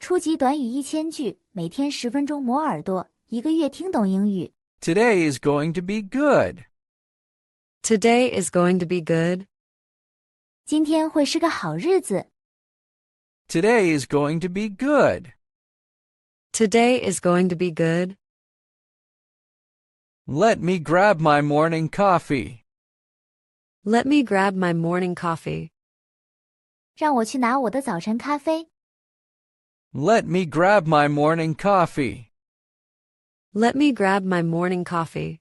初级短语1000句，每天10分钟磨耳朵，一个月听懂英语。Today is going to be good. Today is going to be good. 今天会是个好日子。Today is going to be good. Today is going to be good. Let me grab my morning coffee. Let me grab my morning coffee. 让我去拿我的早晨咖啡。Let me grab my morning coffee. Let me grab my morning coffee.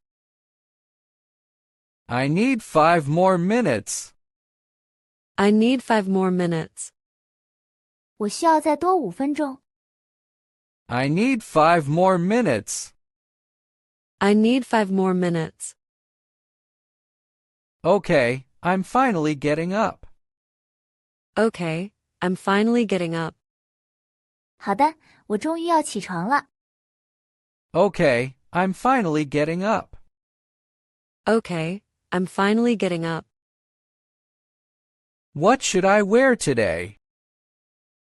I need 5 more minutes. I need 5 more minutes. 我需要再多5分钟。I need 5 more minutes. I need 5 more minutes. Okay, I'm finally getting up. Okay, I'm finally getting up. 好的，我终于要起床了。Okay, I'm finally getting up. Okay, I'm finally getting up. What should I wear today?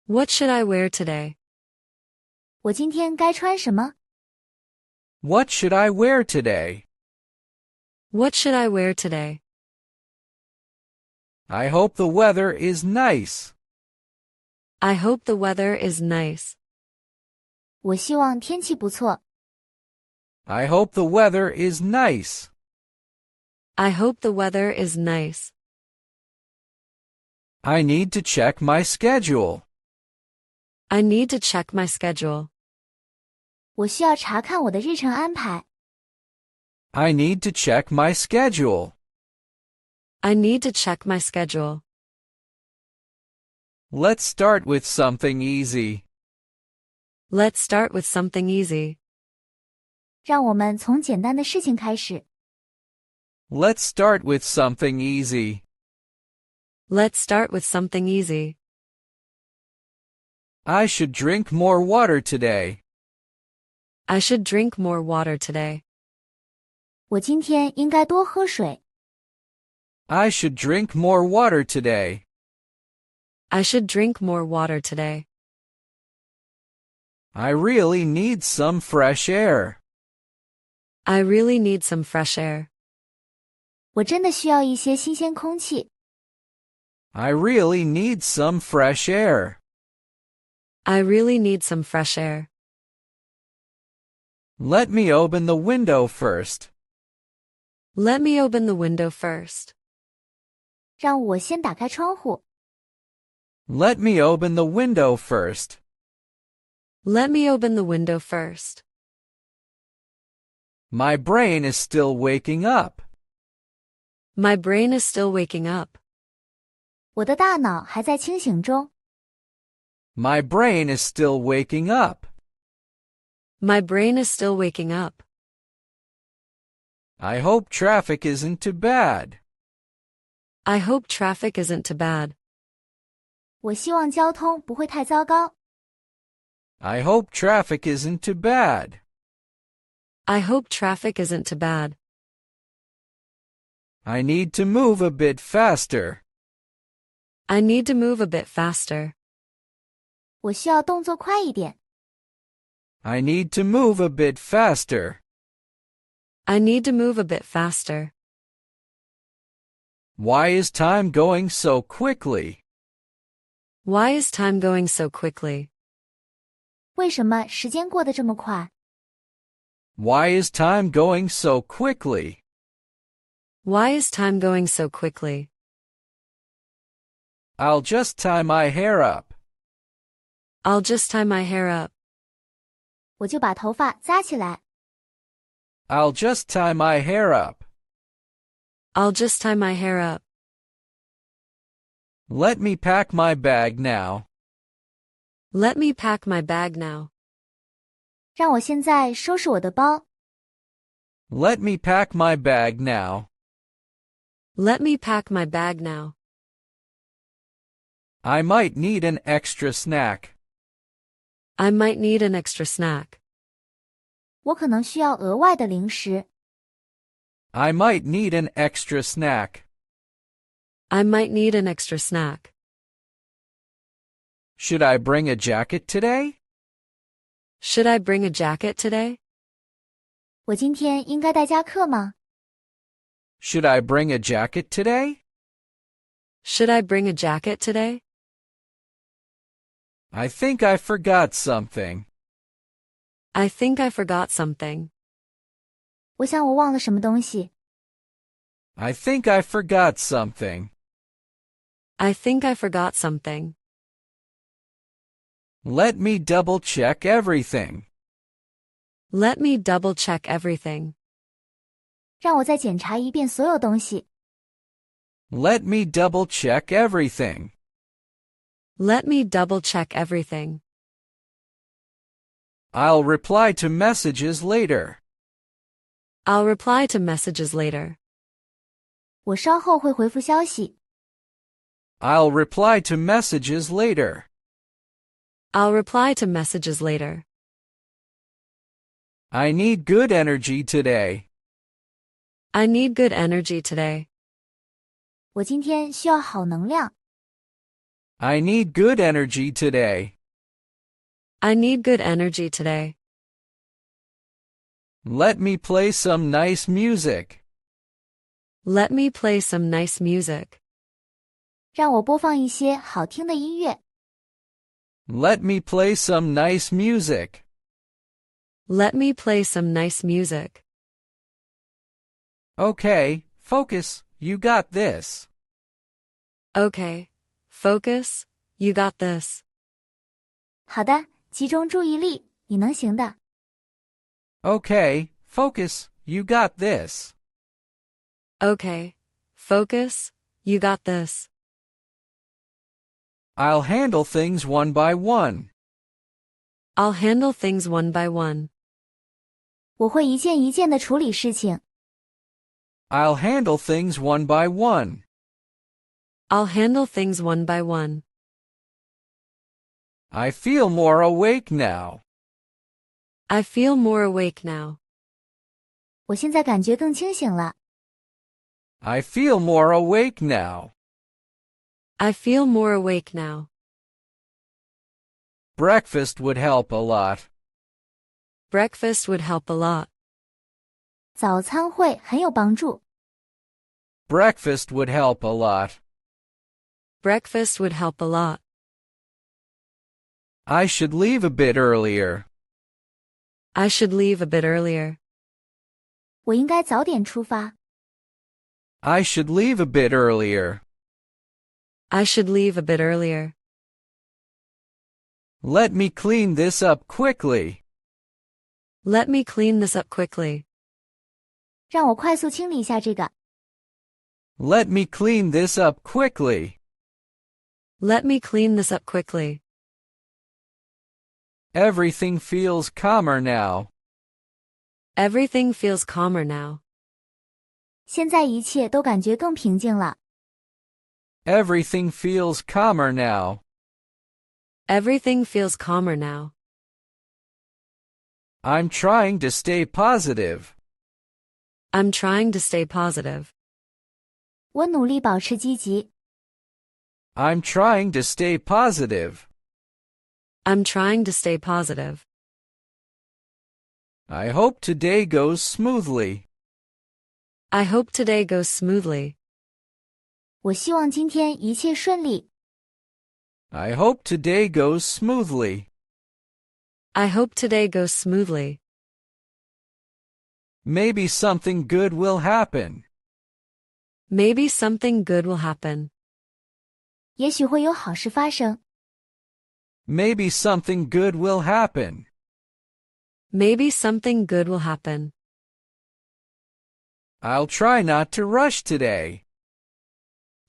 What should I wear today? 我今天该穿什么？ What should I wear today? What should I wear today? I hope the weather is nice. I hope the weather is nice. 我希望天气不错。I hope the weather is nice. I hope the weather is nice. I need to check my schedule. I need to check my schedule. 我需要查看我的日程安排。I need to check my schedule. I need to check my schedule. Let's start with something easy. Let's start with something easy. 让我们从简单的事情开始。Let's start with something easy. Let's start with something easy. I should drink more water today. I should drink more water today. 我今天应该多喝水。I should drink more water today. I should drink more water today. I really need some fresh air. I really need some fresh air. 我真的需要一些新鲜空气。I really need some fresh air. I really need some fresh air. Let me open the window first. Let me open the window first. 让我先打开窗户。Let me open the window first. Let me open the window first. My brain is still waking up. My brain is still waking up. 我的大脑还在清醒中。My brain is still waking up. My brain is still waking up. I hope traffic isn't too bad. I hope traffic isn't too bad. 我希望交通不会太糟糕。I hope traffic isn't too bad. I hope traffic isn't too bad. I need to move a bit faster. I need to move a bit faster. 我需要动作快一点。I need to move a bit faster. I need to move a bit faster. Why is time going so quickly? Why is time going so quickly? 为什么时间过得这么快？ Why is time going so quickly? Why is time going so quickly? I'll just tie my hair up. I'll just tie my hair up. 我就把头发扎起来。I'll just tie my hair up. I'll just tie my hair up. Let me pack my bag now. Let me pack my bag now. 让我现在收拾我的包。Let me pack my bag now. Let me pack my bag now. I might need an extra snack. I might need an extra snack. 我可能需要额外的零食。I might need an extra snack. I might need an extra snack. Should I bring a jacket today? Should I bring a jacket today? 我今天应该带夹克吗？ Should I bring a jacket today? Should I bring a jacket today? I think I forgot something. I think I forgot something. 我想我忘了什么东西。 I think I forgot something. I think I forgot something. Let me double-check everything. Let me double-check everything. 让我再检查一遍所有东西。 Let me double-check everything. Let me double-check everything. I'll reply to messages later. I'll reply to messages later. 我稍后会回复消息。 I'll reply to messages later. I'll reply to messages later. I need good energy today. I need good energy today. 我今天需要好能量。 I need good energy today. I need good energy today. Let me play some nice music. Let me play some nice music. 让我播放一些好听的音乐。 Let me play some nice music. Let me play some nice music. Okay, focus, you got this. Okay. Focus. You got this. 好的，集中注意力，你能行的。 Okay, focus, you got this. Okay. Focus. You got this. I'll handle things one by one. I'll handle things one by one. 我会一件一件的处理事情。 I'll handle things one by one. I'll handle things one by one. I feel more awake now. I feel more awake now. 我现在感觉更清醒了。 I feel more awake now. I feel more awake now. Breakfast would help a lot. Breakfast would help a lot. 早餐会很有帮助。 Breakfast would help a lot. Breakfast would help a lot. I should leave a bit earlier. I should leave a bit earlier. 我应该早点出发。 I should leave a bit earlier. I should leave a bit earlier. Let me clean this up quickly. Let me clean this up quickly. 让我快速清理一下这个。 Let me clean this up quickly. Let me clean this up quickly. Everything feels calmer now. Everything feels calmer now. 现在一切都感觉更平静了。 Everything feels calmer now. Everything feels calmer now. I'm trying to stay positive. I'm trying to stay positive. 我努力保持积极。 I'm trying to stay positive. I'm trying to stay positive. I hope today goes smoothly. I hope today goes smoothly. 我希望今天一切顺利。 I hope today goes smoothly. I hope today goes smoothly. Maybe something good will happen. Maybe something good will happen. 也许会有好事发生。 Maybe something good will happen. Maybe something good will happen. I'll try not to rush today.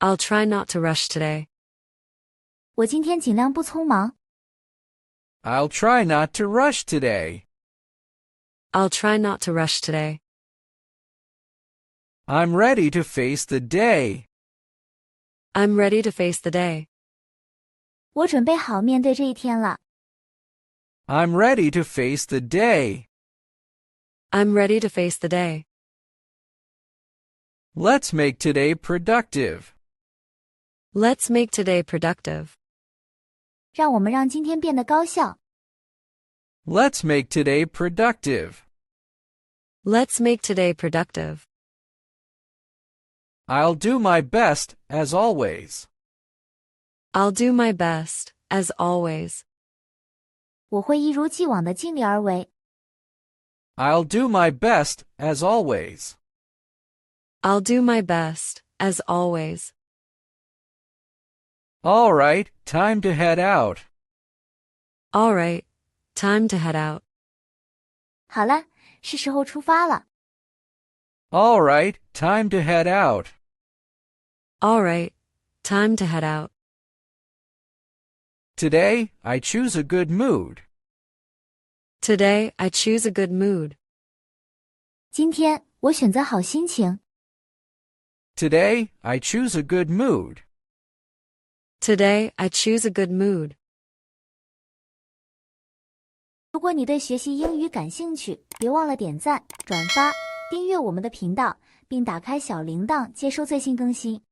I'll try not to rush today. 我今天尽量不匆忙。 I'll try not to rush today. I'll try not to rush today. I'm ready to face the day. I'm ready to face the day. 我准备好面对这一天了。 I'm ready to face the day. I'm ready to face the day. Let's make today productive. Let's make today productive. 让我们让今天变得高效。Let's make today productive. Let's make today productive. I'll do my best, as always. I'll do my best, as always. 我会一如既往的尽力而为。I'll do my best, as always. I'll do my best, as always. All right, time to head out. All right, time to head out. 好了，是时候出发了。All right, time to head out. All right, time to head out. Today, I choose a good mood. Today, I choose a good mood. 今天我选择好心情。Today, I choose a good mood. Today, I choose a good mood. 如果你对学习英语感兴趣，别忘了点赞、转发、订阅我们的频道，并打开小铃铛接收最新更新。